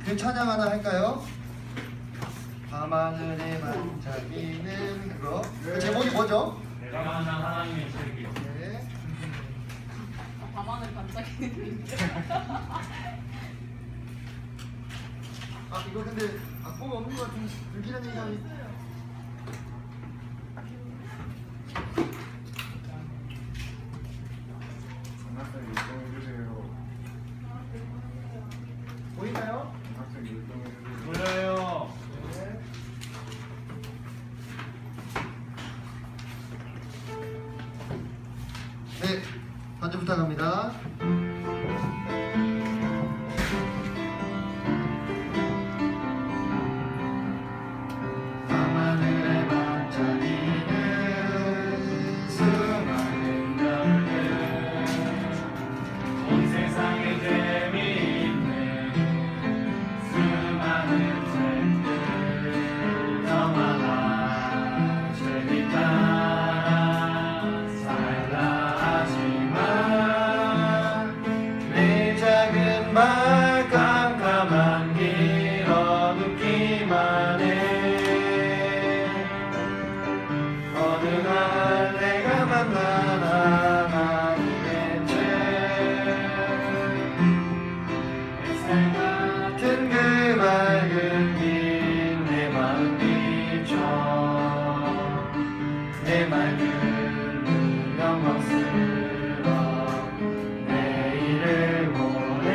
그 찬양 하나 할까요? 밤하늘에 반짝이는 그거. 그 제목이 뭐죠? 내가 만난 하나님의 책이요. 네. 밤하늘 반짝이는 아 이거 근데 악보가 없는 것 같은데 불길한 얘기하니. 장학생 율동해주세요. 보이나요? 장학생 율동해주세요. 보여요. 네. 네, 반주 부탁합니다. 밤하늘에 반짝이는 수많은 별들 온 세상에 재미있는 수많은 책들 너마다 재밌다 살라 하지만 내 작은 말 깜깜한 길 어둡기만 해 어느 날 내가 만난 하나님의 죄 햇살 같은 그 맑은 길 내 마음 비춰 내 맑은 영광스러운 내일을 보내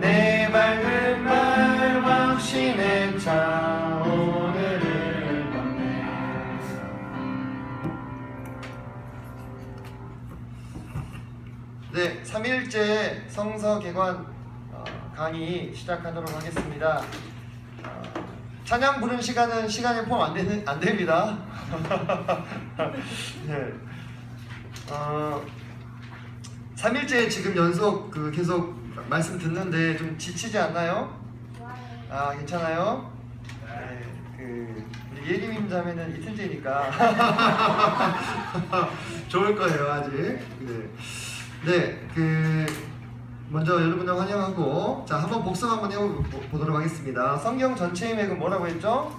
내 맑은 말 확신에 차 오늘을 건네. 네, 3일째 성서 개관 강의 시작하도록 하겠습니다. 찬양 부른 시간에 포함 안 됩니다. 네. 3일째 지금 연속 계속 말씀 듣는데 좀 지치지 않나요? 아, 괜찮아요? 네, 우리 예림임 자매는 이틀째니까 좋을 거예요, 아직. 네, 먼저 여러분들 환영하고, 자, 한번 복습 한번 해보도록 하겠습니다. 성경 전체의 맥은 뭐라고 했죠?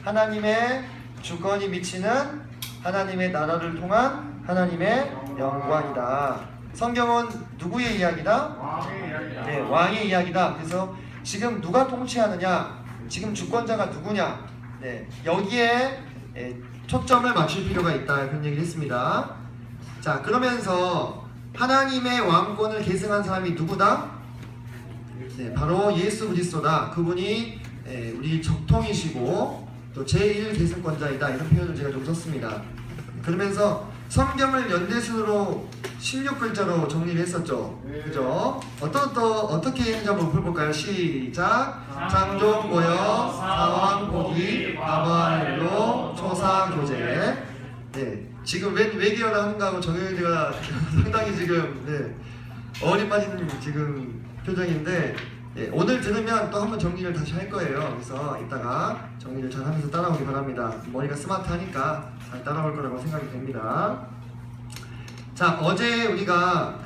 하나님의 주권이 미치는 하나님의 나라를 통한 하나님의 영광이다. 성경은 누구의 이야기다? 왕의 이야기다. 네, 왕의 이야기다. 그래서 지금 누가 통치하느냐, 지금 주권자가 누구냐, 네, 여기에 초점을 맞출 필요가 있다, 그런 얘기를 했습니다. 자, 그러면서 하나님의 왕권을 계승한 사람이 누구다? 네, 바로 예수 그리스도다. 그분이 우리 적통이시고 또 제1계승권자이다, 이런 표현을 제가 좀 썼습니다. 그러면서 성경을 연대순으로 16글자로 정리를 했었죠. 그죠? 어떻게 했는지 한번 볼까요? 시작! 창조, 모여, 사왕, 보기, 바바일로, 초사, 교제. 네, 지금 왜 기어라 하는가 하고 정영이가 상당히 지금 어울리 빠진 지금 표정인데, 오늘 들으면 또 한번 정리를 다시 할 거예요. 그래서 이따가 정리를 잘 하면서 따라오기 바랍니다. 머리가 스마트하니까 잘 따라올 거라고 생각이 됩니다. 자, 어제 우리가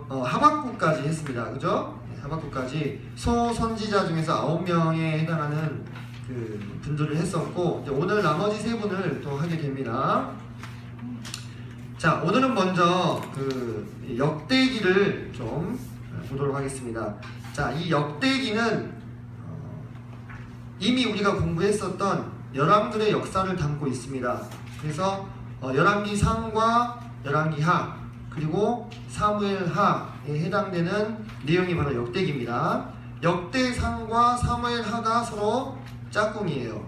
하박국까지 했습니다. 그죠? 하박국까지 소선지자 중에서 9명에 해당하는 분들을 했었고, 이제 오늘 나머지 3분을 또 하게 됩니다. 자, 오늘은 먼저 역대기를 좀 보도록 하겠습니다. 자, 이 역대기는 이미 우리가 공부했었던 열왕들의 역사를 담고 있습니다. 그래서 열왕기상과 열왕기하 그리고 사무엘하에 해당되는 내용이 바로 역대기입니다. 역대상과 사무엘하가 서로 짝꿍이에요.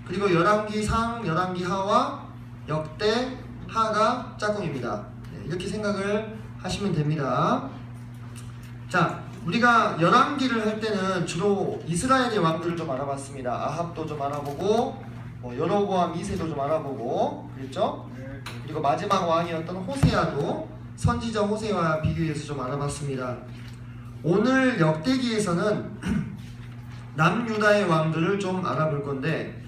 그리고 열왕기상, 열왕기하와 역대하가 짝꿍입니다. 이렇게 생각을 하시면 됩니다. 자, 우리가 열왕기를 할 때는 주로 이스라엘의 왕들을 좀 알아봤습니다. 아합도 좀 알아보고, 여로보암 2세도 좀 알아보고 그랬죠? 그리고 마지막 왕이었던 호세아도 선지자 호세와 비교해서 좀 알아봤습니다. 오늘 역대기에서는 남유다의 왕들을 좀 알아볼 건데,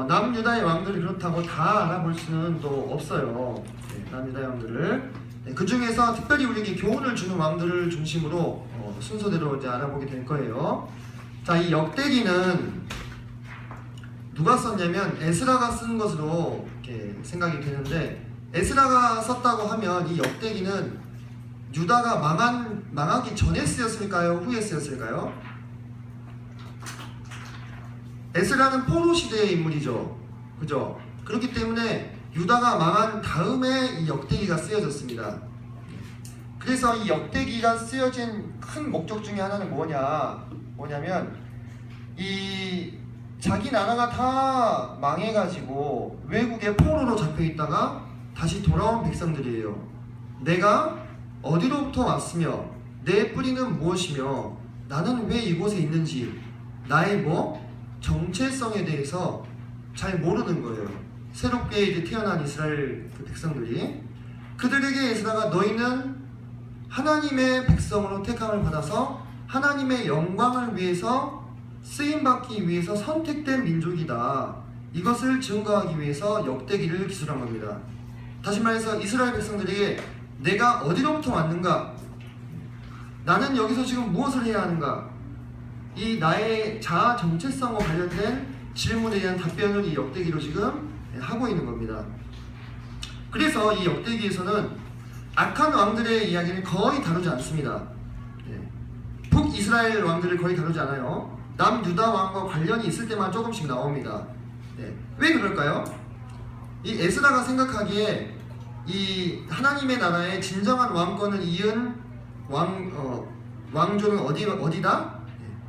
남유다의 왕들이 그렇다고 다 알아볼 수는 또 없어요. 남유다의 왕들을. 그 중에서 특별히 우리에게 교훈을 주는 왕들을 중심으로 순서대로 이제 알아보게 될 거예요. 자, 이 역대기는 누가 썼냐면 에스라가 쓴 것으로 이렇게 생각이 되는데, 에스라가 썼다고 하면 이 역대기는 유다가 망하기 전에 쓰였을까요? 후에 쓰였을까요? 에스라는 포로 시대의 인물이죠. 그죠? 그렇기 때문에 유다가 망한 다음에 이 역대기가 쓰여졌습니다. 그래서 이 역대기가 쓰여진 큰 목적 중에 하나는 뭐냐면 이 자기 나라가 다 망해가지고 외국에 포로로 잡혀있다가 다시 돌아온 백성들이에요. 내가 어디로부터 왔으며 내 뿌리는 무엇이며 나는 왜 이곳에 있는지 나의 정체성에 대해서 잘 모르는 거예요. 새롭게 이제 태어난 이스라엘 그 백성들이, 그들에게 에스라가 너희는 하나님의 백성으로 택함을 받아서 하나님의 영광을 위해서 쓰임받기 위해서 선택된 민족이다, 이것을 증거하기 위해서 역대기를 기술한 겁니다. 다시 말해서 이스라엘 백성들에게 내가 어디로부터 왔는가, 나는 여기서 지금 무엇을 해야 하는가, 이 나의 자아 정체성과 관련된 질문에 대한 답변을 이 역대기로 지금 하고 있는 겁니다. 그래서 이 역대기에서는 악한 왕들의 이야기를 거의 다루지 않습니다. 북이스라엘 왕들을 거의 다루지 않아요. 남유다 왕과 관련이 있을 때만 조금씩 나옵니다. 왜 그럴까요? 이 에스라가 생각하기에 이 하나님의 나라의 진정한 왕권을 이은 왕조는 어디다?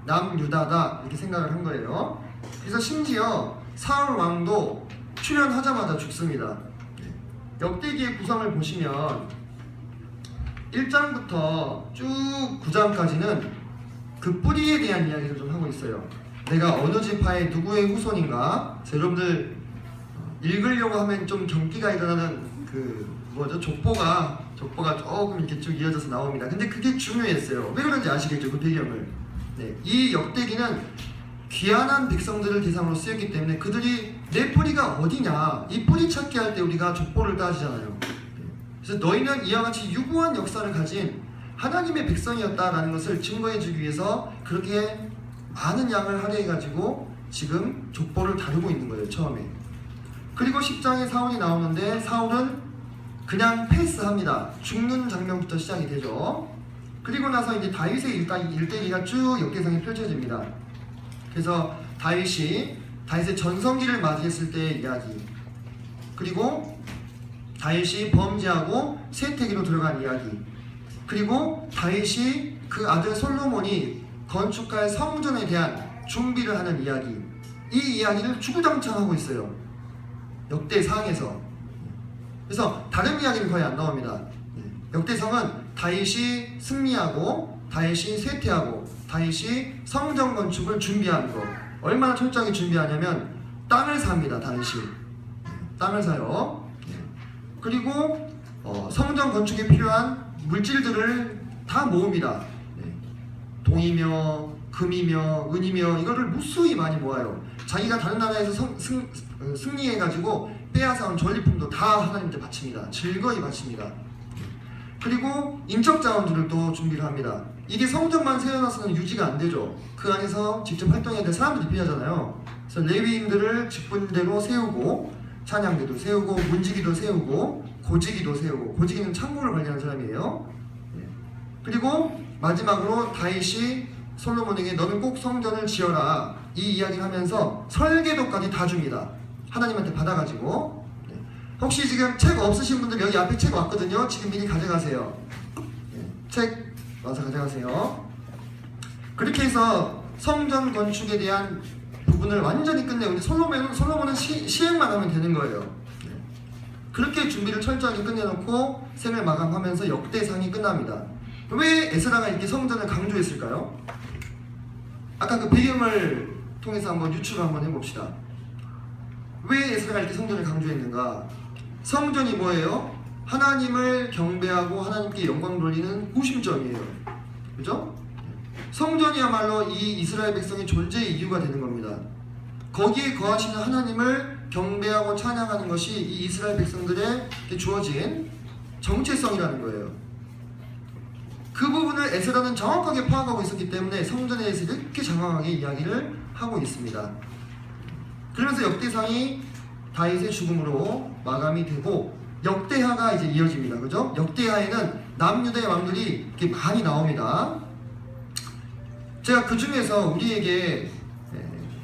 남유다다, 이렇게 생각을 한 거예요. 그래서 심지어 사울 왕도 출현하자마자 죽습니다. 역대기의 구성을 보시면 1장부터 쭉 9장까지는 그 뿌리에 대한 이야기를 좀 하고 있어요. 내가 어느 지파의 누구의 후손인가? 여러분들 읽으려고 하면 좀 경기가 일어나는 족보가 조금 이렇게 쭉 이어져서 나옵니다. 근데 그게 중요했어요. 왜 그런지 아시겠죠? 그 배경을. 이 역대기는 귀환한 백성들을 대상으로 쓰였기 때문에 그들이 내 뿌리가 어디냐, 이 뿌리 찾기 할 때 우리가 족보를 따지잖아요. 그래서 너희는 이와 같이 유구한 역사를 가진 하나님의 백성이었다라는 것을 증거해주기 위해서 그렇게 많은 양을 할애해가지고 지금 족보를 다루고 있는 거예요, 처음에. 그리고 10장에 사울이 나오는데 사울은 그냥 패스합니다. 죽는 장면부터 시작이 되죠. 그리고 나서 이제 다윗의 일대기가 쭉 역대상에 펼쳐집니다. 그래서 다윗의 전성기를 맞이했을 때의 이야기, 그리고 다윗이 범죄하고 쇠퇴기로 들어간 이야기, 그리고 다윗이 그 아들 솔로몬이 건축할 성전에 대한 준비를 하는 이야기, 이 이야기를 주구장창 하고 있어요, 역대상에서. 그래서 다른 이야기는 거의 안 나옵니다. 역대상은 다윗이 승리하고 다윗이 쇠퇴하고 다윗이 성전 건축을 준비하는 거, 얼마나 철저하게 준비하냐면 땅을 삽니다. 다윗이 땅을 사요. 그리고 성전 건축에 필요한 물질들을 다 모읍니다. 동이며 금이며 은이며 이거를 무수히 많이 모아요. 자기가 다른 나라에서 승리해가지고 빼앗아온 전리품도 다 하나님께 바칩니다. 즐거이 바칩니다. 그리고 인적 자원들을 또 준비를 합니다. 이게 성전만 세워놔서는 유지가 안 되죠. 그 안에서 직접 활동해야 될 사람들이 필요하잖아요. 그래서 레위인들을 직분대로 세우고, 찬양대도 세우고, 문지기도 세우고, 고지기도 세우고, 고지기는 창고를 관리하는 사람이에요. 그리고 마지막으로 다윗이 솔로몬에게 너는 꼭 성전을 지어라, 이 이야기를 하면서 설계도까지 다 줍니다. 하나님한테 받아가지고. 혹시 지금 책 없으신 분들 여기 앞에 책 왔거든요. 지금 미리 가져가세요. 책 와서 가져가세요. 그렇게 해서 성전 건축에 대한 부분을 완전히 끝내고, 솔로몬은 시행만 하면 되는 거예요. 그렇게 준비를 철저하게 끝내놓고 생을 마감하면서 역대상이 끝납니다. 왜 에스라가 이렇게 성전을 강조했을까요? 아까 그 배경을 통해서 한번 유추를 한번 해봅시다. 왜 에스라가 이렇게 성전을 강조했는가? 성전이 뭐예요? 하나님을 경배하고 하나님께 영광 돌리는 구심점이에요. 그죠? 성전이야말로 이 이스라엘 백성의 존재의 이유가 되는 겁니다. 거기에 거하시는 하나님을 경배하고 찬양하는 것이 이 이스라엘 백성들에게 주어진 정체성이라는 거예요. 그 부분을 에스라는 정확하게 파악하고 있었기 때문에 성전에 대해서 이렇게 장황하게 이야기를 하고 있습니다. 그러면서 역대상이 다윗의 죽음으로 마감이 되고 역대하가 이제 이어집니다. 그죠? 역대하에는 남유다의 왕들이 이렇게 많이 나옵니다. 제가 그 중에서 우리에게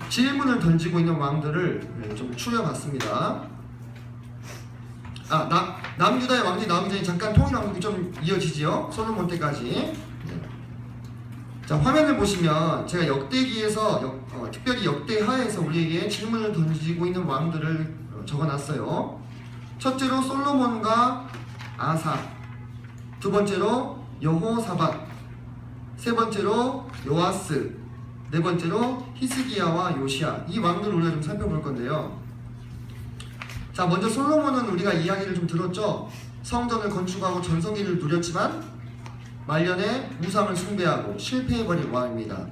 질문을 던지고 있는 왕들을 좀 추려봤습니다. 남유다의 왕들이 나오기 전에 잠깐 통일왕국이 좀 이어지지요. 솔로몬 때까지. 자, 화면을 보시면 제가 역대기에서 특별히 역대하에서 우리에게 질문을 던지고 있는 왕들을 적어놨어요. 첫째로 솔로몬과 아사, 두 번째로 여호사밧, 세 번째로 요아스, 네 번째로 히스기야와 요시야. 이 왕들을 우리가 좀 살펴볼 건데요. 자, 먼저 솔로몬은 우리가 이야기를 좀 들었죠. 성전을 건축하고 전성기를 누렸지만 말년에 우상을 숭배하고 실패해버린 왕입니다.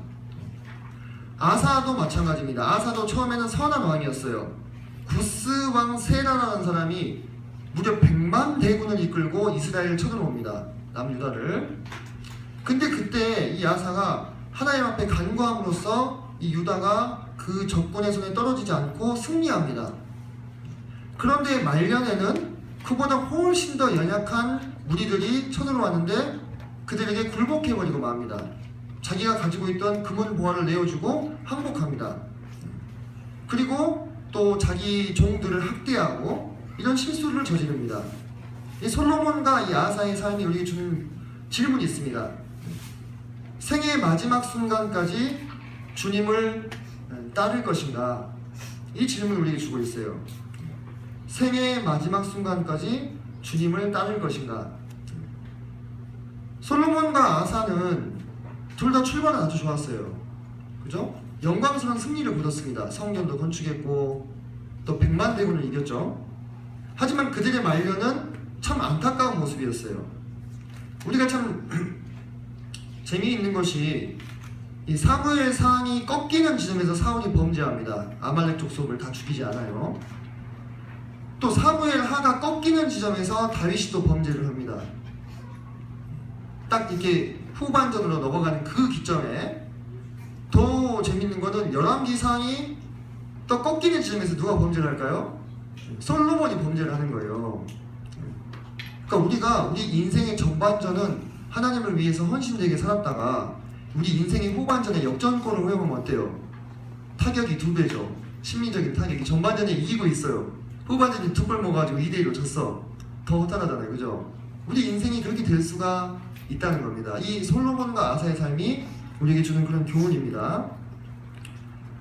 아사도 마찬가지입니다. 아사도 처음에는 선한 왕이었어요. 구스 왕 세라라는 사람이 무려 100만 대군을 이끌고 이스라엘을 쳐들어옵니다. 남유다를. 근데 그때 이 아사가 하나님 앞에 간구함으로써 이 유다가 그 적군의 손에 떨어지지 않고 승리합니다. 그런데 말년에는 그보다 훨씬 더 연약한 무리들이 쳐들어왔는데 그들에게 굴복해버리고 맙니다. 자기가 가지고 있던 금은 보화를 내어주고 항복합니다. 그리고 또 자기 종들을 학대하고 이런 실수를 저지릅니다. 이 솔로몬과 이 아사의 삶이 우리에게 주는 질문이 있습니다. 생애의 마지막 순간까지 주님을 따를 것인가? 이 질문을 우리에게 주고 있어요. 생애의 마지막 순간까지 주님을 따를 것인가? 솔로몬과 아사는 둘 다 출발은 아주 좋았어요. 그죠? 영광스러운 승리를 거뒀습니다. 성전도 건축했고 또 100만 대군을 이겼죠. 하지만 그들의 말년은 참 안타까운 모습이었어요. 우리가 참 재미있는 것이 이 사무엘 상이 꺾이는 지점에서 사울이 범죄합니다. 아말렉 족속을 다 죽이지 않아요. 또 사무엘 하가 꺾이는 지점에서 다윗이 또 범죄를 합니다. 딱 이렇게 후반전으로 넘어가는 그 기점에 더 재밌는 거는 열왕기상이 또 꺾이는 지점에서 누가 범죄를 할까요? 솔로몬이 범죄를 하는 거예요. 그러니까 우리가 우리 인생의 전반전은 하나님을 위해서 헌신되게 살았다가 우리 인생의 후반전에 역전골을 허용하면 어때요? 타격이 2배죠. 심리적인 타격이. 전반전에 이기고 있어요. 후반전에 2골 먹어가지고 2대1로 졌어. 더 허탈하잖아요. 그죠? 우리 인생이 그렇게 될 수가 있다는 겁니다. 이 솔로몬과 아사의 삶이 우리에게 주는 그런 교훈입니다.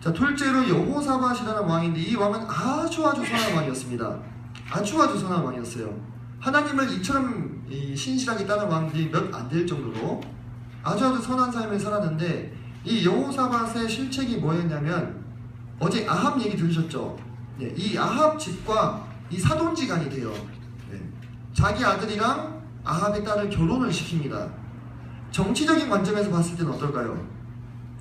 자, 둘째로 여호사밧이라는 왕인데 이 왕은 아주 선한 왕이었습니다. 아주 선한 왕이었어요. 하나님을 이처럼 신실하게 따른 왕들이 몇 안 될 정도로 아주 선한 삶을 살았는데 이 여호사밧의 실책이 뭐였냐면 어제 아합 얘기 들으셨죠? 네, 이 아합 집과 이 사돈지간이 돼요. 네, 자기 아들이랑 아합의 딸을 결혼을 시킵니다. 정치적인 관점에서 봤을 때는 어떨까요?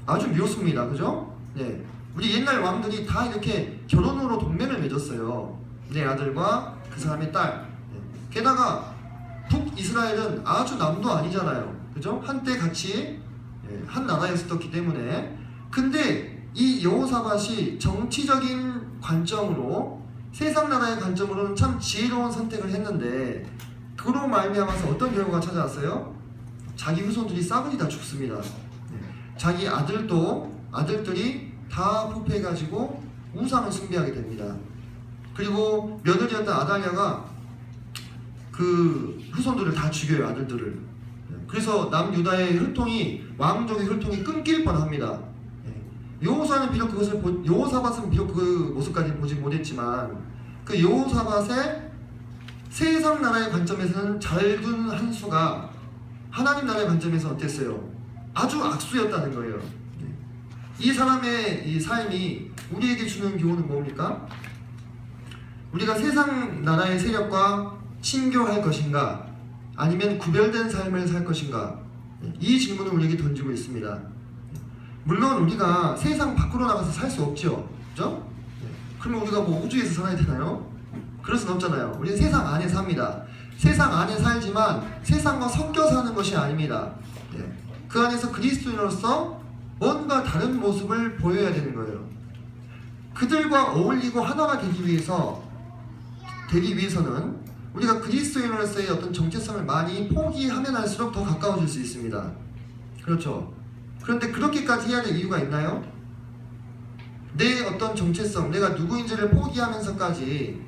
아주 묘습니다. 그죠? 네, 우리 옛날 왕들이 다 이렇게 결혼으로 동맹을 맺었어요. 내 아들과 그 사람의 딸. 네. 게다가 북이스라엘은 아주 남도 아니잖아요. 그죠? 한때 같이 한 나라였었기 때문에. 근데 이 여호사밧이 정치적인 관점으로 세상 나라의 관점으로는 참 지혜로운 선택을 했는데 그로 말미암아서 어떤 결과가 찾아왔어요? 자기 후손들이 싸그리 다 죽습니다. 자기 아들들이 다 부패해가지고 우상을 숭배하게 됩니다. 그리고 며느리였던 아달랴가 그 후손들을 다 죽여요. 아들들을. 그래서 남유다의 왕족의 혈통이 끊길 뻔합니다. 여호사밧은 비록 그 모습까지 보지 못했지만 그 여호사밧의 세상 나라의 관점에서는 잘 둔 한 수가 하나님 나라의 관점에서 어땠어요? 아주 악수였다는 거예요. 이 사람의 이 삶이 우리에게 주는 교훈은 뭡니까? 우리가 세상 나라의 세력과 친교할 것인가? 아니면 구별된 삶을 살 것인가? 이 질문을 우리에게 던지고 있습니다. 물론 우리가 세상 밖으로 나가서 살 수 없죠. 그죠? 그러면 우리가 뭐 우주에서 살아야 되나요? 그럴 순 없잖아요. 우리는 세상 안에 삽니다. 세상 안에 살지만 세상과 섞여 사는 것이 아닙니다. 예. 그 안에서 그리스도인으로서 뭔가 다른 모습을 보여야 되는 거예요. 그들과 어울리고 하나가 되기 위해서는 우리가 그리스도인으로서의 어떤 정체성을 많이 포기하면 할수록 더 가까워질 수 있습니다. 그렇죠? 그런데 그렇게까지 해야 될 이유가 있나요? 내 어떤 정체성, 내가 누구인지를 포기하면서까지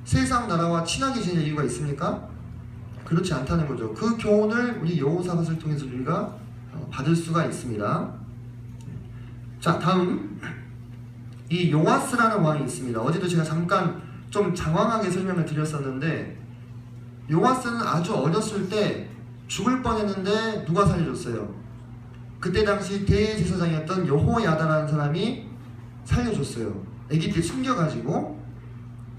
세상 나라와 친하게 지낼 이유가 있습니까? 그렇지 않다는 거죠. 그 교훈을 우리 여호사밧을 통해서 우리가 받을 수가 있습니다. 자, 다음 이 요아스라는 왕이 있습니다. 어제도 제가 잠깐 좀 장황하게 설명을 드렸었는데, 요아스는 아주 어렸을 때 죽을 뻔했는데 누가 살려줬어요? 그때 당시 대제사장이었던 여호야다라는 사람이 살려줬어요. 아기 때 숨겨가지고.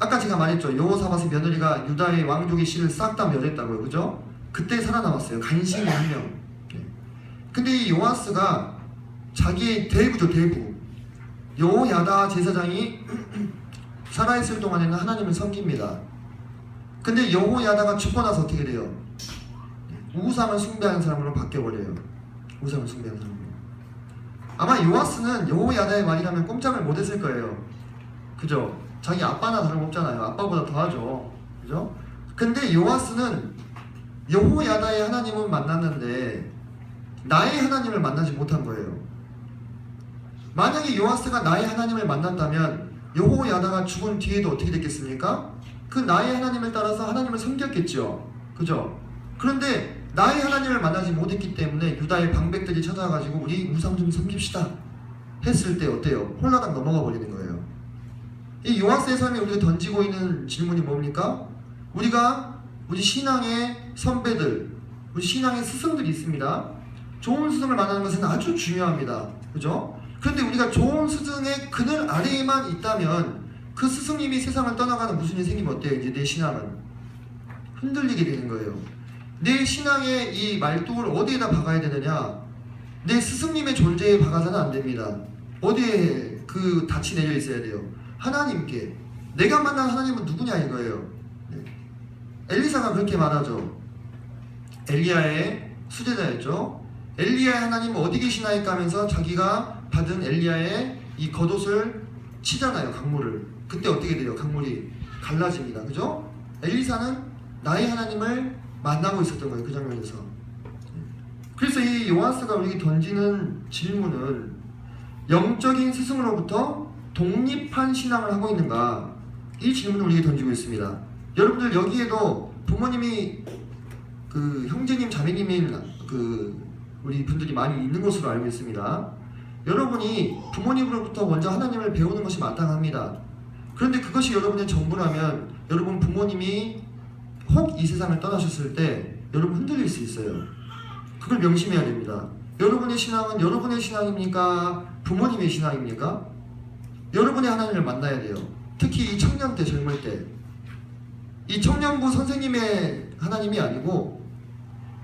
아까 제가 말했죠. 여호사밧의 며느리가 유다의 왕족의 씨를 싹 다 멸했다고요. 그죠? 그때 살아남았어요. 간신히 한 명. 근데 이 요아스가 자기의 대부죠, 대부. 여호야다 제사장이 살아있을 동안에는 하나님을 섬깁니다. 근데 여호야다가 죽고 나서 어떻게 돼요? 우상을 숭배하는 사람으로 바뀌어버려요. 우상을 숭배하는 사람으로. 아마 요아스는 여호야다의 말이라면 꼼짝을 못했을 거예요. 그죠? 자기 아빠나 다름없잖아요. 아빠보다 더하죠. 그죠? 근데 요아스는 여호야다의 하나님을 만났는데 나의 하나님을 만나지 못한 거예요. 만약에 요아스가 나의 하나님을 만났다면 여호야다가 죽은 뒤에도 어떻게 됐겠습니까? 그 나의 하나님을 따라서 하나님을 섬겼겠죠. 그죠? 그런데 나의 하나님을 만나지 못했기 때문에 유다의 방백들이 찾아와가지고 우리 우상 좀 섬깁시다 했을 때 어때요? 홀라당 넘어가 버리는 거예요. 이 요아스의 삶에 우리가 던지고 있는 질문이 뭡니까? 우리 신앙의 선배들, 우리 신앙의 스승들이 있습니다. 좋은 스승을 만나는 것은 아주 중요합니다. 그죠? 그런데 우리가 좋은 스승의 그늘 아래에만 있다면 그 스승님이 세상을 떠나가는 무슨 일이 생기면 어때요? 이제 내 신앙은 흔들리게 되는 거예요. 내 신앙의 이 말뚝을 어디에다 박아야 되느냐? 내 스승님의 존재에 박아서는 안 됩니다. 어디에 그 닻이 내려 있어야 돼요? 하나님께. 내가 만난 하나님은 누구냐 이거예요. 엘리사가 그렇게 말하죠. 엘리야의 수제자였죠. 엘리야의 하나님은 어디 계시나이까 하면서 자기가 받은 엘리야의 이 겉옷을 치잖아요. 강물을. 그때 어떻게 돼요? 강물이 갈라집니다. 그죠? 엘리사는 나의 하나님을 만나고 있었던 거예요. 그 장면에서. 그래서 이 요아스가 우리에게 던지는 질문은 영적인 스승으로부터 독립한 신앙을 하고 있는가? 이 질문을 우리에게 던지고 있습니다. 여러분들 여기에도 부모님이 그 형제님 자매님인 우리 분들이 많이 있는 것으로 알고 있습니다. 여러분이 부모님으로부터 먼저 하나님을 배우는 것이 마땅합니다. 그런데 그것이 여러분의 전부라면 여러분 부모님이 혹 이 세상을 떠나셨을 때 여러분 흔들릴 수 있어요. 그걸 명심해야 됩니다. 여러분의 신앙은 여러분의 신앙입니까? 부모님의 신앙입니까? 여러분의 하나님을 만나야 돼요. 특히 이 청년 때, 젊을 때. 이 청년부 선생님의 하나님이 아니고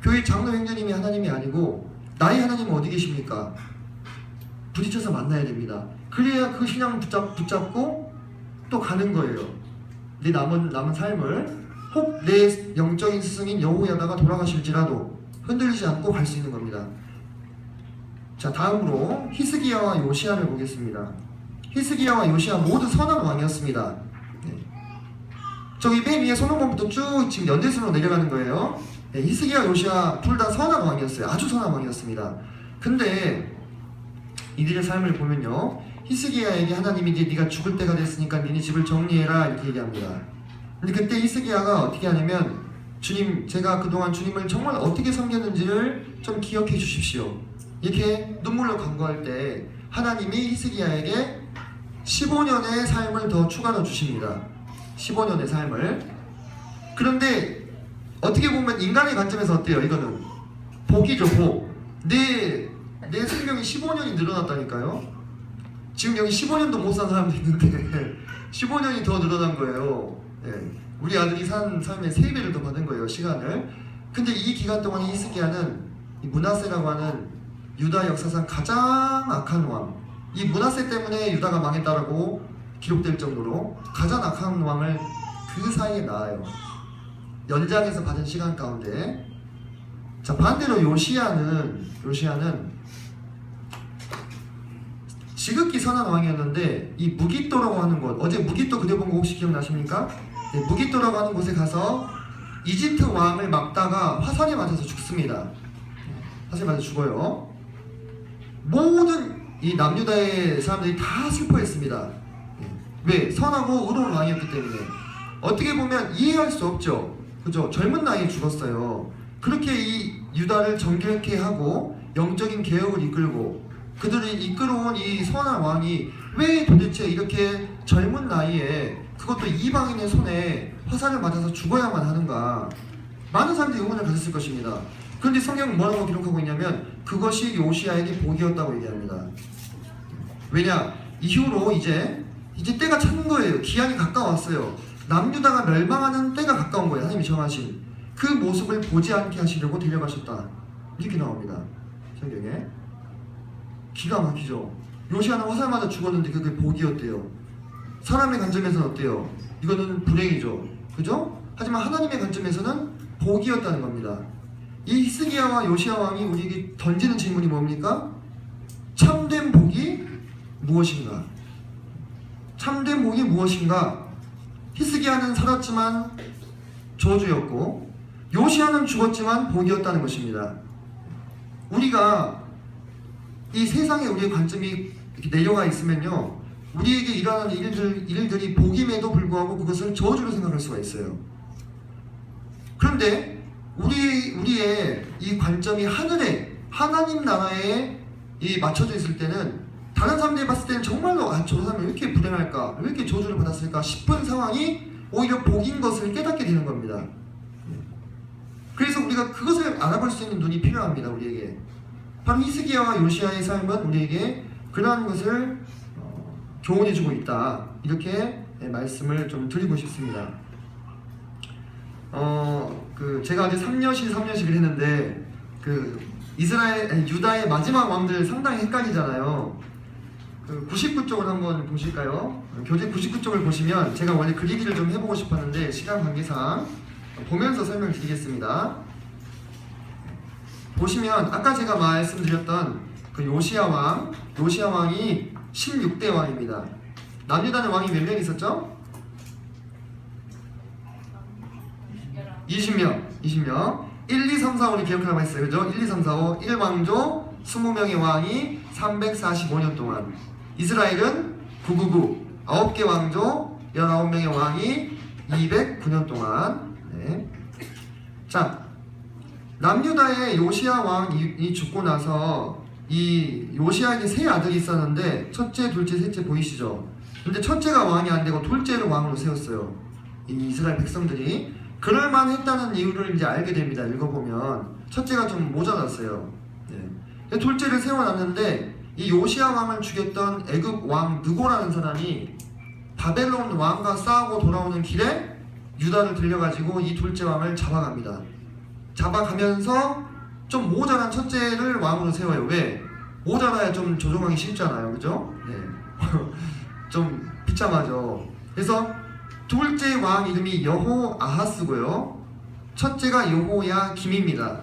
교회 장로 형제님이 하나님이 아니고 나의 하나님은 어디 계십니까? 부딪혀서 만나야 됩니다. 그래야 그 신앙을 붙잡고 또 가는 거예요. 내 남은 삶을 혹 내 영적인 스승인 여호야다가 돌아가실지라도 흔들리지 않고 갈 수 있는 겁니다. 자, 다음으로 히스기야와 요시야를 보겠습니다. 히스기야와 요시야 모두 선한 왕이었습니다. 저기 맨 위에 솔로몬부터 쭉 지금 연대순으로 내려가는 거예요. 히스기야, 요시야 둘 다 선한 왕이었어요. 아주 선한 왕이었습니다. 근데 이들의 삶을 보면요, 히스기야에게 하나님이 이제 네가 죽을 때가 됐으니까 니네 집을 정리해라 이렇게 얘기합니다. 근데 그때 히스기야가 어떻게 하냐면, 주님, 제가 그동안 주님을 정말 어떻게 섬겼는지를 좀 기억해 주십시오 이렇게 눈물로 간구할 때 하나님이 히스기야에게 15년의 삶을 더 추가로 주십니다. 15년의 삶을. 그런데 어떻게 보면 인간의 관점에서 어때요? 이거는 복이죠, 복. 내 생명이 15년이 늘어났다니까요. 지금 여기 15년도 못 산 사람도 있는데 15년이 더 늘어난 거예요. 우리 아들이 산 삶의 3배를 더 받은 거예요, 시간을. 근데 이 기간 동안 히스기야는 이 므낫세라고 하는 유다 역사상 가장 악한 왕, 이 므낫세 때문에 유다가 망했다라고 기록될 정도로 가장 악한 왕을 그 사이에 낳아요. 연장해서 받은 시간 가운데. 자, 반대로 요시야는 지극히 선한 왕이었는데 이 무깃도라고 하는 곳, 어제 무깃도 그려본 거 혹시 기억나십니까? 네, 무깃도라고 하는 곳에 가서 이집트 왕을 막다가 화살에 맞아서 죽습니다. 화살에 맞아 죽어요. 모든 이 남유다의 사람들이 다 슬퍼했습니다. 왜? 선하고 의로운 왕이었기 때문에. 어떻게 보면 이해할 수 없죠. 그죠? 젊은 나이에 죽었어요. 그렇게 이 유다를 정결케 하고 영적인 개혁을 이끌고 그들이 이끌어온 이 선한 왕이 왜 도대체 이렇게 젊은 나이에 그것도 이방인의 손에 화살을 맞아서 죽어야만 하는가? 많은 사람들이 의문을 가졌을 것입니다. 그런데 성경은 뭐라고 기록하고 있냐면 그것이 요시야에게 복이었다고 얘기합니다. 왜냐? 이후로 이제 때가 찬 거예요. 기한이 가까웠어요. 남유다가 멸망하는 때가 가까운 거예요. 하나님이 정하신 그 모습을 보지 않게 하시려고 데려가셨다. 이렇게 나옵니다. 성경에. 기가 막히죠. 요시야는 화살 맞아 죽었는데 그게 복이었대요. 사람의 관점에서는 어때요? 이거는 불행이죠. 그죠? 하지만 하나님의 관점에서는 복이었다는 겁니다. 이 히스기야와 요시야 왕이 우리에게 던지는 질문이 뭡니까? 참된 복이 무엇인가? 참된 복이 무엇인가? 히스기야는 살았지만 저주였고 요시야는 죽었지만 복이었다는 것입니다. 우리가 이 세상에 우리의 관점이 이렇게 내려가 있으면요, 우리에게 일어나는 일들이 복임에도 불구하고 그것을 저주로 생각할 수가 있어요. 그런데 우리의 이 관점이 하늘에 하나님 나라에 맞춰져 있을 때는 다른 사람들이 봤을 때는 정말로 저 사람이 왜 이렇게 불행할까, 왜 이렇게 저주를 받았을까 싶은 상황이 오히려 복인 것을 깨닫게 되는 겁니다. 그래서 우리가 그것을 알아볼 수 있는 눈이 필요합니다. 우리에게. 바로 히스기야와 요시야의 삶은 우리에게 그러한 것을 교훈해주고 있다. 이렇게 말씀을 좀 드리고 싶습니다. 제가 어제 3년씩을 했는데 유다의 마지막 왕들 상당히 헷갈리잖아요. 99쪽을 한번 보실까요? 교재 99쪽을 보시면 제가 원래 그리기를 좀 해보고 싶었는데 시간 관계상 보면서 설명을 드리겠습니다. 보시면 아까 제가 말씀드렸던 그 요시야 왕이 16대 왕입니다. 남유다는 왕이 몇 명 있었죠? 20명. 1, 2, 3, 4, 5를 기억하라고 했어요. 그죠? 1, 2, 3, 4, 5. 1왕조 20명의 왕이 345년 동안. 이스라엘은 999. 9개 왕조 19명의 왕이 209년 동안. 네. 자, 남유다의 요시야 왕이 죽고 나서 이 요시야에게 세 아들이 있었는데 첫째, 둘째, 셋째 보이시죠? 근데 첫째가 왕이 안 되고 둘째를 왕으로 세웠어요. 이 이스라엘 백성들이 그럴만했다는 이유를 이제 알게 됩니다. 읽어보면 첫째가 좀 모자랐어요. 네. 둘째를 세워놨는데 이 요시야 왕을 죽였던 애굽 왕 느고라는 사람이 바벨론 왕과 싸우고 돌아오는 길에 유다를 들려가지고 이 둘째 왕을 잡아갑니다. 잡아가면서 좀 모자란 첫째를 왕으로 세워요. 왜? 모자라야 좀 조종하기 쉽잖아요. 그죠? 네. 좀 비참하죠. 그래서 둘째 왕 이름이 여호아하스고요. 첫째가 여호야김입니다.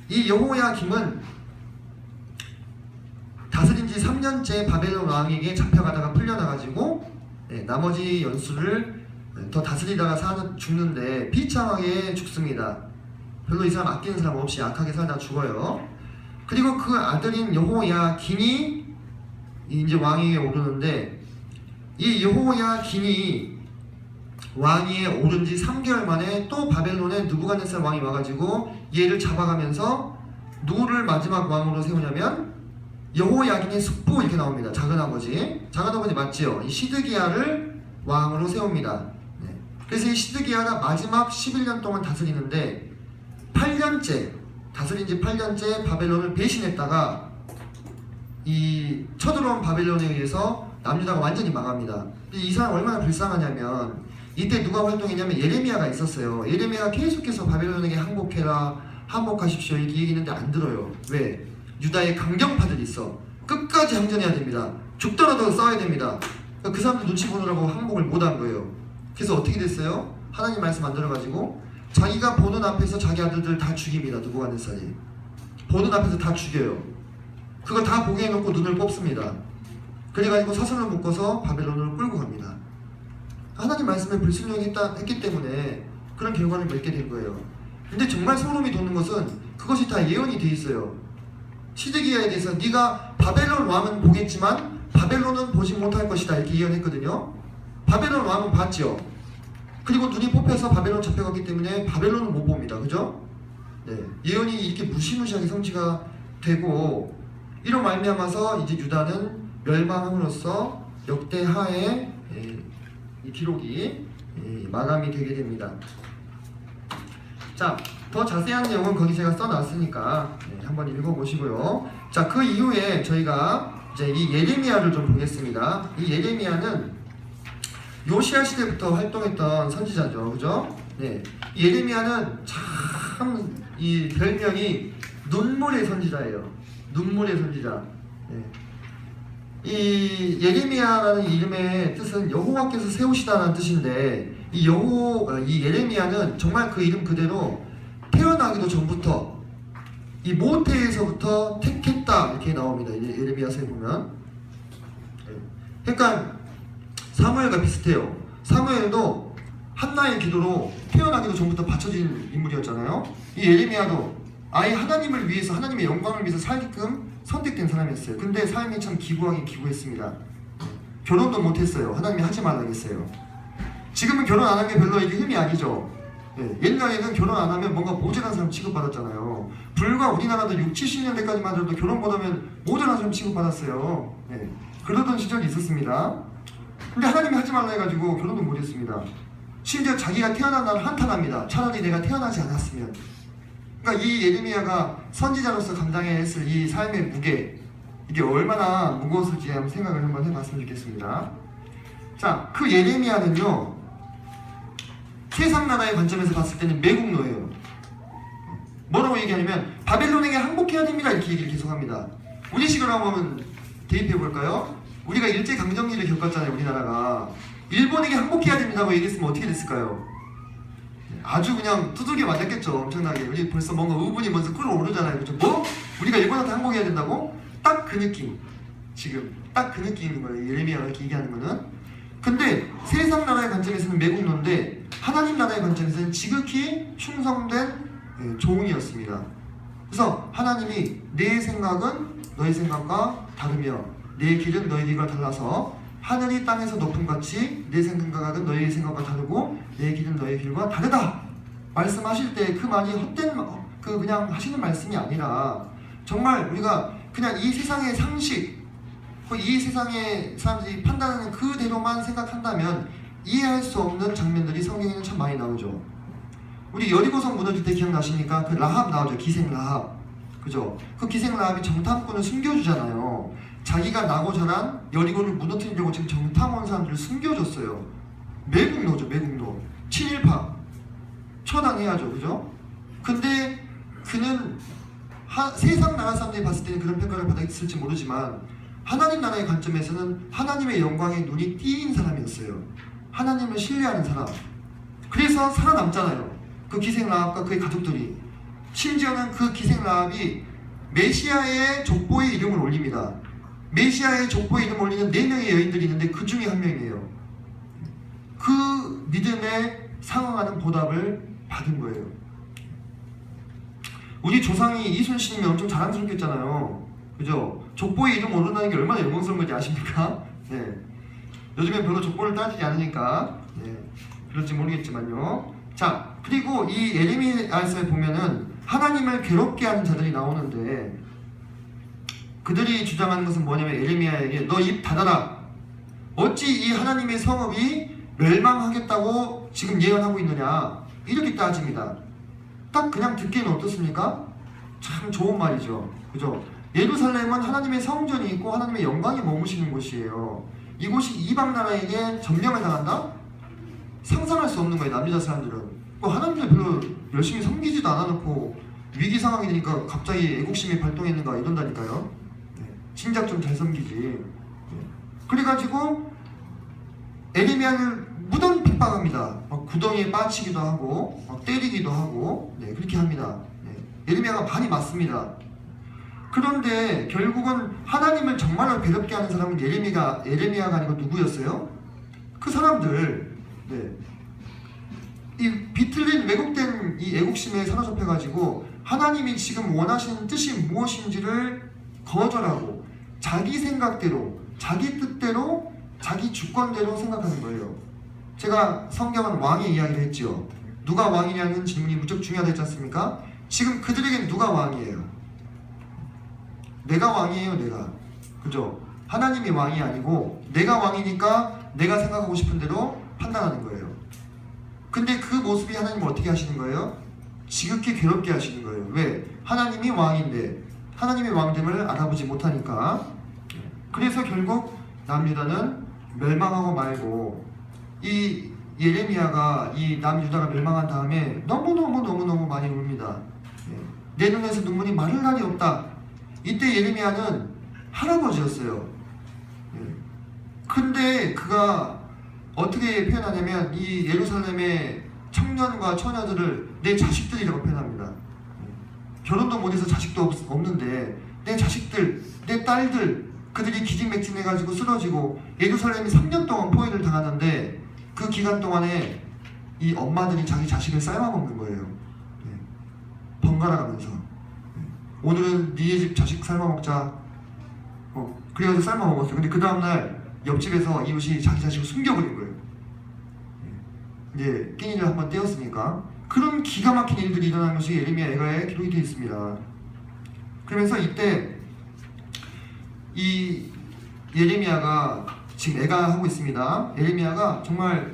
이 여호야김은 다스린 지 3년째 바벨론 왕에게 잡혀가다가 풀려나가지고 나머지 연수를 더 다스리다가 죽는데 비참하게 죽습니다. 별로 이 사람 아끼는 사람 없이 악하게 살다 죽어요. 그리고 그 아들인 여호야긴이 이제 왕위에 오르는데 이 여호야긴이 왕위에 오른 지 3개월 만에 또 바벨론에 느부갓네살 왕이 와가지고 얘를 잡아가면서 누구를 마지막 왕으로 세우냐면 여호야긴의 숙부 이렇게 나옵니다. 작은아버지 맞지요? 이 시드기야를 왕으로 세웁니다. 네. 그래서 이 시드기야가 마지막 11년 동안 다스리는데 8년째 다스린 지 8년째 바벨론을 배신했다가 이 쳐들어온 바벨론에 의해서 남유다가 완전히 망합니다. 이 사람 얼마나 불쌍하냐면 이때 누가 활동했냐면 예레미야가 있었어요. 예레미야가 계속해서 바벨론에게 항복하십시오 이렇게 얘기했는데 안 들어요. 왜? 유다의 강경파들이 있어. 끝까지 항전해야 됩니다. 죽더라도 싸워야 됩니다. 그 사람들 눈치 보느라고 항복을 못한 거예요. 그래서 어떻게 됐어요? 하나님 말씀 안 들어가지고 자기가 보는 앞에서 자기 아들들 다 죽입니다. 느부갓네살이 보는 앞에서 다 죽여요. 그걸 다 보게 해놓고 눈을 뽑습니다. 그래가지고 사슬을 묶어서 바벨론으로 끌고 갑니다. 하나님 말씀에 불순종했기 때문에 그런 결과를 맺게 된 거예요. 근데 정말 소름이 돋는 것은 그것이 다 예언이 돼 있어요. 시드기야에 대해서 네가 바벨론 왕은 보겠지만 바벨론은 보지 못할 것이다 이렇게 예언했거든요. 바벨론 왕은 봤죠. 그리고 눈이 뽑혀서 바벨론 잡혀갔기 때문에 바벨론은 못 봅니다. 그죠? 네, 예언이 이렇게 무시무시하게 성취가 되고 이로 말미암아서 이제 유다는 멸망함으로써 역대하의 이 기록이 마감이 되게 됩니다. 자, 더 자세한 내용은 거기 제가 써놨으니까 한번 읽어보시고요. 자, 그 이후에 저희가 이제 이 예레미야를 좀 보겠습니다. 이 예레미야는 요시야 시대부터 활동했던 선지자죠, 그죠? 네, 예레미야는 참 이 별명이 눈물의 선지자예요. 눈물의 선지자. 네. 이 예레미야라는 이름의 뜻은 여호와께서 세우시다라는 뜻인데 이 예레미야는 정말 그 이름 그대로 태어나기도 전부터 이 모태에서부터 택했다 이렇게 나옵니다. 예레미야서에 보면. 그러니까 사무엘과 비슷해요. 사무엘도 한나의 기도로 태어나기도 전부터 바쳐진 인물이었잖아요. 이 예레미야도 아예 하나님을 위해서 하나님의 영광을 위해서 살게끔 선택된 사람이었어요. 근데 삶이 참 기구하게 기구했습니다. 결혼도 못했어요. 하나님이 하지 말라고 했어요. 지금은 결혼 안 한 게 별로 이게 흠이 아니죠. 옛날에는 결혼 안 하면 뭔가 모자란 사람 취급받았잖아요. 불과 우리나라도 6, 70년대까지만 해도 결혼 못하면 모자란 사람 취급받았어요. 그러던 시절이 있었습니다. 근데 하나님이 하지 말라 해가지고 결혼도 못했습니다. 심지어 자기가 태어난 날 한탄합니다. 차라리 내가 태어나지 않았으면. 그러니까 이 예레미야가 선지자로서 감당해야 했을 이 삶의 무게, 이게 얼마나 무거웠을지 한번 생각을 한번 해봤으면 좋겠습니다. 자, 그 예레미야는요 세상 나라의 관점에서 봤을 때는 매국노예요. 뭐라고 얘기하냐면 바벨론에게 항복해야 됩니다 이렇게 얘기를 계속합니다. 우리식으로 한번 대입해 볼까요? 우리가 일제강점기를 겪었잖아요. 우리나라가 일본에게 항복해야 됩니다고 얘기했으면 어떻게 됐을까요? 아주 그냥 두들겨 맞았겠죠. 엄청나게. 우리 벌써 뭔가 의분이 먼저 끌어오르잖아요. 그렇죠? 뭐? 우리가 일본한테 항복해야 된다고? 딱 그 느낌. 지금 딱 그 느낌인 거예요. 예레미야가 이렇게 얘기하는 거는. 근데 세상 나라의 관점에서는 매국노인데 하나님 나라의 관점에서는 지극히 충성된 종이었습니다. 그래서 하나님이 내 생각은 너희 생각과 다르며 내 길은 너희 길과 달라서 하늘이 땅에서 높음 같이 내 생각은 너희 생각과 다르고 내 길은 너희 길과 다르다 말씀하실 때 그 말이 헛된 그냥 하시는 말씀이 아니라 정말 우리가 그냥 이 세상의 상식 이 세상의 사람들이 판단하는 그대로만 생각한다면 이해할 수 없는 장면들이 성경에는 참 많이 나오죠. 우리 여리고성 무너질 때 기억나십니까? 그 라합 나오죠. 기생 라합. 그죠? 그 기생 라합이 정탐꾼을 숨겨주잖아요. 자기가 나고 자란 여리고를 무너뜨리려고 지금 정탐 온 사람들을 숨겨줬어요. 매국노죠. 매국노. 친일파. 처단해야죠. 그죠? 근데 그는 세상 나라 사람들이 봤을 때는 그런 평가를 받았을지 모르지만 하나님 나라의 관점에서는 하나님의 영광에 눈이 띄인 사람이었어요. 하나님을 신뢰하는 사람. 그래서 살아남잖아요. 그 기생 라합과 그의 가족들이. 심지어는 그 기생 라합이 메시아의 족보에 이름을 올립니다. 메시아의 족보에 이름 올리는 4명의 여인들이 있는데 그 중에 한 명이에요. 그 믿음에 상응하는 보답을 받은 거예요. 우리 조상이 이순신이면 엄청 자랑스럽겠잖아요. 그죠? 족보에 이름 오른다는 게 얼마나 영광스러운 건지 아십니까? 네. 요즘엔 별로 족보를 따지지 않으니까 그럴지 모르겠지만요. 자, 그리고 이 예레미야서에 보면은 하나님을 괴롭게 하는 자들이 나오는데 그들이 주장하는 것은 뭐냐면 예레미야에게 너 입 닫아라. 어찌 이 하나님의 성읍이 멸망하겠다고 지금 예언하고 있느냐 이렇게 따집니다. 딱 그냥 듣기는 어떻습니까? 참 좋은 말이죠. 그죠? 예루살렘은 하나님의 성전이 있고 하나님의 영광이 머무시는 곳이에요. 이곳이 이방 나라에게 점령을 당한다? 상상할 수 없는 거예요. 남유다 사람들은. 하나님들 별로 열심히 섬기지도 않아놓고 위기 상황이 되니까 갑자기 애국심이 발동했는가 이런다니까요. 진작 좀 잘 섬기지. 그래가지고 예레미야를 무단 핍박합니다. 막 구덩이에 빠지기도 하고 막 때리기도 하고 네, 그렇게 합니다. 네, 예레미야가 많이 맞습니다. 그런데 결국은 하나님을 정말로 괴롭게 하는 사람은 예레미야가 아니고 누구였어요? 그 사람들. 네. 이 비틀린 왜곡된 이 애국심에 사로잡혀가지고 하나님이 지금 원하시는 뜻이 무엇인지를 거절하고 자기 생각대로, 자기 뜻대로, 자기 주권대로 생각하는 거예요. 제가 성경은 왕의 이야기를 했죠. 누가 왕이냐는 질문이 무척 중요하다 했지 않습니까? 지금 그들에겐 누가 왕이에요? 내가 왕이에요, 내가. 그죠? 하나님이 왕이 아니고 내가 왕이니까 내가 생각하고 싶은 대로 판단하는 거예요. 근데 그 모습이 하나님을 어떻게 하시는 거예요? 지극히 괴롭게 하시는 거예요. 왜? 하나님이 왕인데 하나님의 왕됨을 알아보지 못하니까. 그래서 결국 남유다는 멸망하고 말고 이 예레미야가 이 남유다가 멸망한 다음에 너무너무 많이 웁니다. 내 눈에서 눈물이 마를 날이 없다. 이때 예레미야는 할아버지였어요. 근데 그가 어떻게 표현하냐면 이 예루살렘의 청년과 처녀들을 내 자식들이라고 표현합니다. 결혼도 못해서 자식도 없는데 내 자식들, 내 딸들 그들이 기진맥진해가지고 쓰러지고 예루살렘이 3년 동안 포위를 당하는데 그 기간 동안에 이 엄마들이 자기 자식을 삶아먹는 거예요. 번갈아 가면서 오늘은 니네 집 자식 삶아먹자. 그래가지고 삶아먹었어요. 근데 그 다음날 옆집에서 이웃이 자기 자식을 숨겨버린 거예요. 이제 끼니를 한번 떼었으니까. 그런 기가 막힌 일들이 일어나는 것이 예레미야 애가에 기록이 되어 있습니다. 그러면서 이때 이 예레미야가 지금 애가하고 있습니다. 예레미야가 정말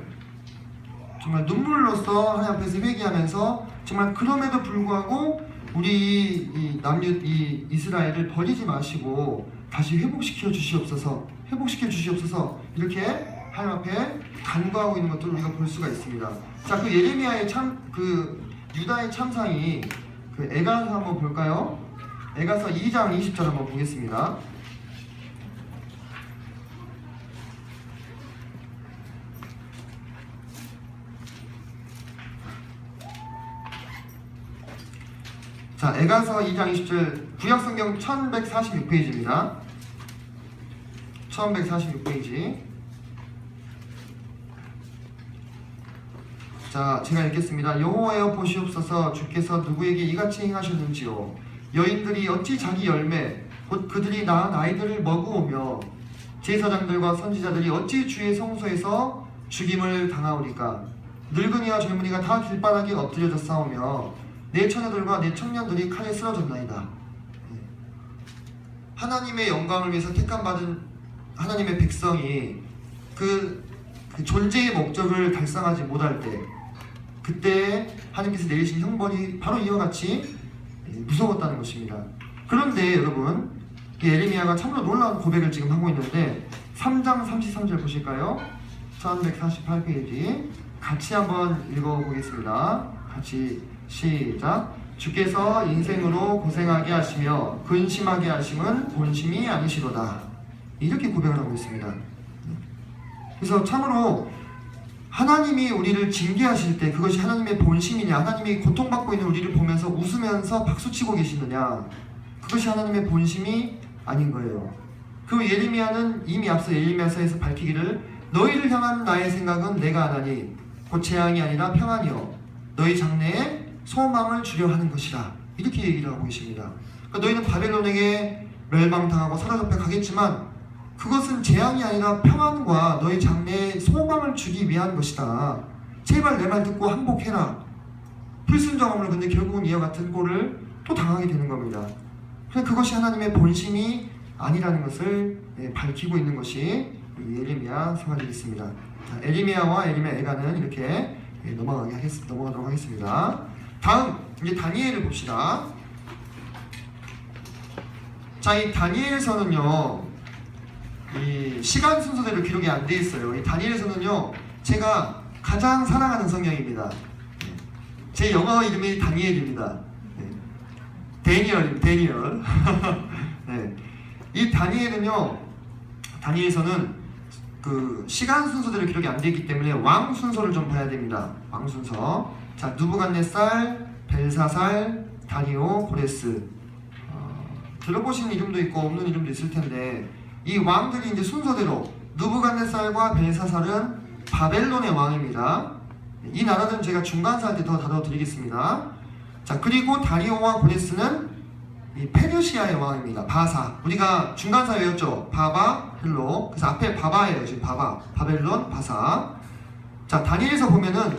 눈물로써 하나님 앞에서 회개하면서 정말 그럼에도 불구하고 우리 이 이스라엘을 버리지 마시고 다시 회복시켜 주시옵소서 이렇게 하나님 앞에 간구하고 있는 것들을 우리가 볼 수가 있습니다. 자, 그 예레미야의 유다의 참상이 그 에가서 한번 볼까요? 에가서 2장 20절 한번 보겠습니다. 자, 에가서 2장 20절 구약성경 1146페이지입니다. 1146페이지. 자, 제가 읽겠습니다. 여호와여 보시옵소서. 주께서 누구에게 이같이 행하셨는지요. 여인들이 어찌 자기 열매 곧 그들이 낳은 아이들을 먹으오며 제사장들과 선지자들이 어찌 주의 성소에서 죽임을 당하오리까. 늙은이와 젊은이가 다 길바닥에 엎드려져 싸우며 내 처녀들과 내 청년들이 칼에 쓰러졌나이다. 하나님의 영광을 위해서 택함받은 하나님의 백성이 그 존재의 목적을 달성하지 못할 때 그때 하나님께서 내리신 형벌이 바로 이와 같이 무서웠다는 것입니다. 그런데 여러분 예레미야가 참으로 놀라운 고백을 지금 하고 있는데 3장 33절 보실까요? 1148페이지 같이 한번 읽어보겠습니다. 같이 시작. 주께서 인생으로 고생하게 하시며 근심하게 하심은 본심이 아니시로다. 이렇게 고백을 하고 있습니다. 그래서 참으로 하나님이 우리를 징계하실 때 그것이 하나님의 본심이냐, 하나님이 고통받고 있는 우리를 보면서 웃으면서 박수치고 계시느냐, 그것이 하나님의 본심이 아닌 거예요. 그 예레미야는 이미 앞서 예레미야서에서 밝히기를 너희를 향한 나의 생각은 내가 하나니 곧 재앙이 아니라 평안이요 너희 장래에 소망을 주려 하는 것이라. 이렇게 얘기를 하고 계십니다. 그러니까 너희는 바벨론에게 멸망당하고 사로잡혀 가겠지만 그것은 재앙이 아니라 평안과 너희 장래에 소망을 주기 위한 것이다. 제발 내 말 듣고 항복해라. 불순종함으로 근데 결국은 이와 같은 꼴을 또 당하게 되는 겁니다. 그래서 그것이 하나님의 본심이 아니라는 것을 밝히고 있는 것이 예레미야 생활이 있습니다. 자, 예레미야와 예레미야 애가는 이렇게 넘어가도록 하겠습니다. 다음 이제 다니엘을 봅시다. 자, 이 다니엘서는요, 이 시간 순서대로 기록이 안 돼 있어요. 이 다니엘서는요, 제가 가장 사랑하는 성경입니다. 제 영어 이름이 다니엘입니다. 데니얼. 네. 이 다니엘은요, 다니엘서는 그 시간 순서대로 기록이 안 되기 때문에 왕 순서를 좀 봐야 됩니다. 왕 순서. 자, 느부갓네살, 벨사살, 다리오, 고레스. 들어보신 이름도 있고 없는 이름도 있을 텐데 이 왕들이 이제 순서대로 느부갓네살과 벨사살은 바벨론의 왕입니다. 이 나라들은 제가 중간사 때 더 다뤄드리겠습니다. 자, 그리고 다리오와 고레스는 이 페르시아의 왕입니다. 바사. 우리가 중간사 외웠죠? 바바, 헬로. 그래서 앞에 바바예요. 지금 바바. 바벨론, 바사. 자, 다니엘에서 보면은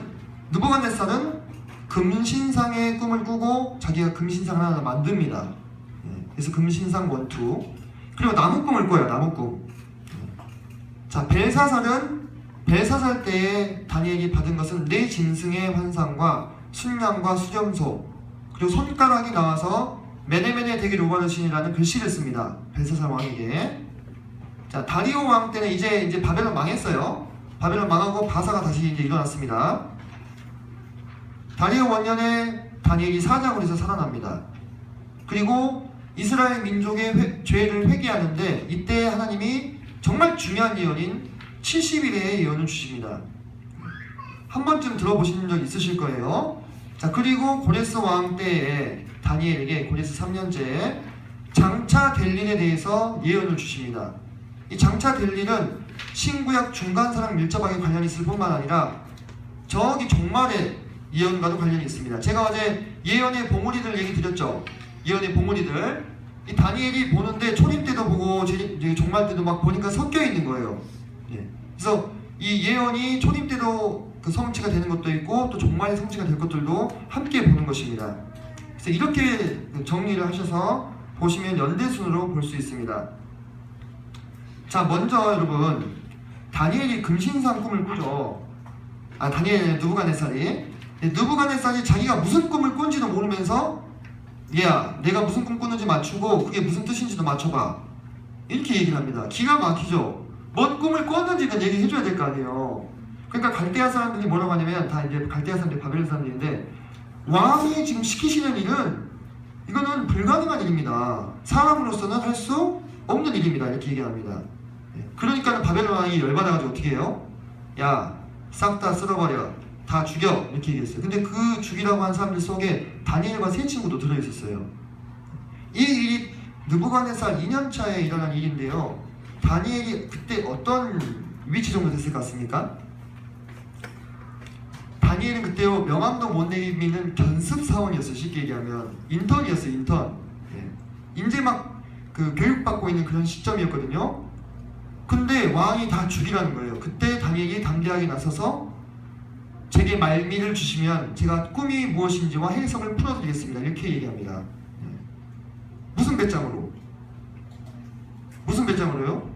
느부갓네살은 금신상의 꿈을 꾸고 자기가 금신상 하나 만듭니다. 그래서 금신상 원투. 그리고 나무꿈을 꿔요. 나무꿈. 자, 벨사살 때에 다니엘이 받은 것은 네 짐승의 환상과 순양과 수렴소, 그리고 손가락이 나와서 메네메네 대기 로바르신이라는 글씨를 씁니다. 벨사살 왕에게. 자, 다리오 왕 때는 이제 바벨론 망했어요. 바벨론 망하고 바사가 다시 이제 일어났습니다. 다리오 원년에 다니엘이 사장으로 해서 살아납니다. 그리고 이스라엘 민족의 죄를 회개하는데 이때 하나님이 정말 중요한 예언인 70일의 예언을 주십니다. 한 번쯤 들어보신 적 있으실 거예요. 자, 그리고 고레스 왕 때에 다니엘에게 고레스 3년째 장차 될 일에 대해서 예언을 주십니다. 이 장차 될 일은 신구약 중간사랑 밀접하게 관련이 있을 뿐만 아니라 저기 종말의 예언과도 관련이 있습니다. 제가 어제 예언의 봉우리들 얘기 드렸죠. 예언의 봉우리들. 이 다니엘이 보는데 초림 때도 보고 종말 때도 막 보니까 섞여 있는 거예요. 예. 그래서 이 예언이 초림 때도 그 성취가 되는 것도 있고 또 종말의 성취가 될 것들도 함께 보는 것입니다. 그래서 이렇게 정리를 하셔서 보시면 연대순으로 볼 수 있습니다. 자, 먼저 여러분 다니엘이 금신상 꿈을 꾸죠. 다니엘 느부갓네살이 자기가 무슨 꿈을 꾼지도 모르면서 얘야 내가 무슨 꿈 꾸는지 맞추고 그게 무슨 뜻인지도 맞춰봐 이렇게 얘기를 합니다. 기가 막히죠. 뭔 꿈을 꿨는지는 얘기해 줘야 될 거 아니에요. 그러니까 갈대아 사람들이 뭐라고 하냐면 다 이제 갈대아 사람들이 바벨론 사람들인데 왕이 지금 시키시는 일은 이거는 불가능한 일입니다. 사람으로서는 할 수 없는 일입니다. 이렇게 얘기합니다. 그러니까 바벨론 왕이 열받아가지고 어떻게 해요? 야 싹 다 쓸어버려, 다 죽여 이렇게 얘기했어요. 근데 그 죽이라고 한 사람들 속에 다니엘과 세 친구도 들어있었어요. 이 일이 느부갓네살 2년차에 일어난 일인데요. 다니엘이 그때 어떤 위치 정도 됐을 것 같습니까? 다니엘은 그때요 명함도 못 내미는 견습 사원이었어요. 쉽게 얘기하면 인턴이었어요. 인턴. 이제 막 그 교육받고 있는 그런 시점이었거든요. 근데 왕이 다 죽이라는 거예요. 그때 다니엘이 담대하게 나서서 제게 말미를 주시면 제가 꿈이 무엇인지와 해석을 풀어드리겠습니다. 이렇게 얘기합니다. 무슨 배짱으로? 무슨 배짱으로요?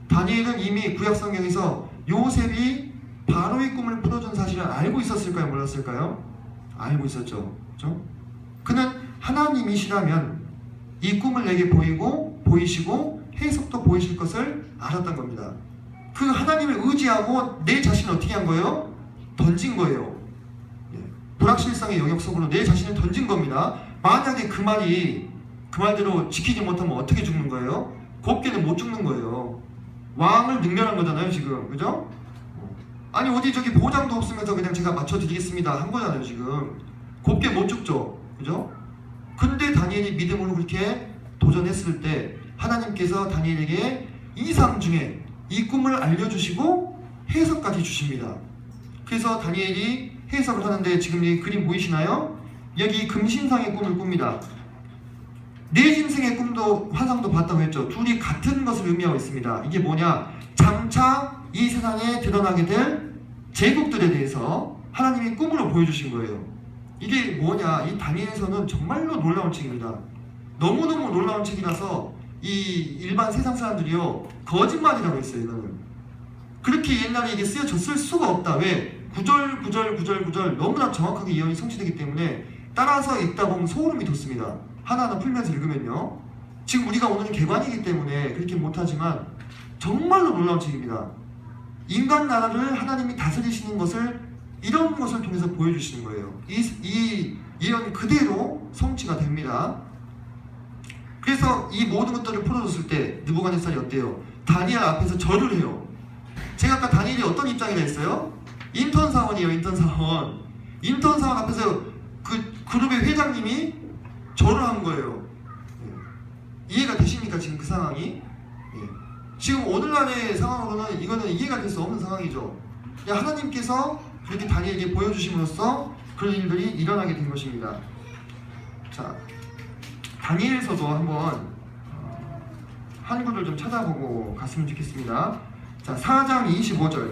다니엘은 이미 구약성경에서 요셉이 바로의 꿈을 풀어준 사실을 알고 있었을까요? 몰랐을까요? 알고 있었죠. 그렇죠? 그는 하나님이시라면 이 꿈을 내게 보이시고 해석도 보이실 것을 알았던 겁니다. 그 하나님을 의지하고 내 자신을 어떻게 한 거예요? 던진 거예요. 불확실성의 영역 속으로 내 자신을 던진 겁니다. 만약에 그 말대로 지키지 못하면 어떻게 죽는 거예요? 곱게는 못 죽는 거예요. 왕을 능멸한 거잖아요 지금. 그죠? 아니 어디 저기 보장도 없으면서 그냥 제가 맞춰드리겠습니다 한 거잖아요 지금. 곱게 못 죽죠. 그죠? 근데 다니엘이 믿음으로 그렇게 도전했을 때 하나님께서 다니엘에게 이상 중에 이 꿈을 알려주시고 해석까지 주십니다. 그래서 다니엘이 해석을 하는데 지금 이 그림 보이시나요? 여기 금신상의 꿈을 꿉니다. 네 짐승의 꿈도 환상도 봤다고 했죠. 둘이 같은 것을 의미하고 있습니다. 이게 뭐냐? 장차 이 세상에 드러나게 될 제국들에 대해서 하나님이 꿈으로 보여주신 거예요. 이게 뭐냐? 이 다니엘서는 정말로 놀라운 책입니다. 너무너무 놀라운 책이라서 이 일반 세상 사람들이요 거짓말이라고 했어요. 이거는 그렇게 옛날에 이게 쓰여졌을 수가 없다. 왜? 구절 너무나 정확하게 예언이 성취되기 때문에 따라서 읽다 보면 소름이 돋습니다. 하나하나 풀면서 읽으면요. 지금 우리가 오늘은 개관이기 때문에 그렇게 못하지만 정말로 놀라운 책입니다. 인간 나라를 하나님이 다스리시는 것을 이런 것을 통해서 보여주시는 거예요. 이 예언이 그대로 성취가 됩니다. 그래서 이 모든 것들을 풀어줬을 때 느부갓네살이 어때요? 다니엘 앞에서 절을 해요. 제가 아까 다니엘이 어떤 입장이라 했어요? 인턴 사원이에요. 인턴 사원. 인턴 사원 앞에서 그 그룹의 회장님이 절을 한 거예요. 예. 이해가 되십니까? 지금 그 상황이? 예. 지금 오늘날의 상황으로는 이거는 이해가 될 수 없는 상황이죠. 하나님께서 그렇게 다니엘에게 보여주심으로써 그런 일들이 일어나게 된 것입니다. 자, 다니엘서도 한번 한 구를 좀 찾아보고 갔으면 좋겠습니다. 자, 4장 25절.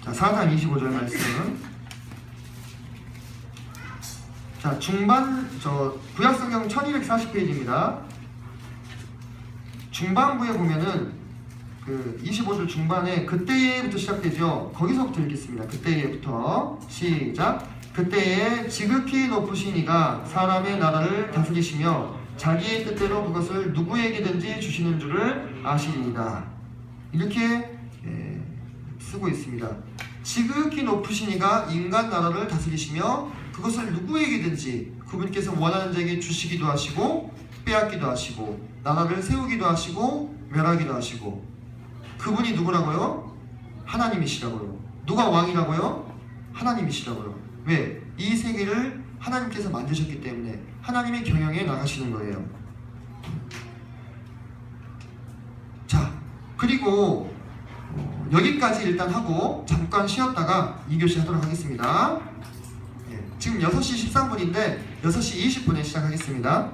자, 4장 25절 말씀. 자, 중반, 구약성경 1240페이지입니다. 중반부에 보면은 그 25절 중반에 그때에부터 시작되죠. 거기서부터 읽겠습니다. 그때에부터 시작. 그때에 지극히 높으신 이가 사람의 나라를 다스리시며 자기의 뜻대로 그것을 누구에게든지 주시는 줄을 아시리이다. 이렇게 쓰고 있습니다. 지극히 높으신 이가 인간 나라를 다스리시며 그것을 누구에게든지 그분께서 원하는 자에게 주시기도 하시고 빼앗기도 하시고 나라를 세우기도 하시고 멸하기도 하시고. 그분이 누구라고요? 하나님이시라고요. 누가 왕이라고요? 하나님이시라고요. 왜? 이 세계를 하나님께서 만드셨기 때문에 하나님의 경영에 나가시는 거예요. 자, 그리고 여기까지 일단 하고 잠깐 쉬었다가 2교시 하도록 하겠습니다. 지금 6시 13분인데 6시 20분에 시작하겠습니다.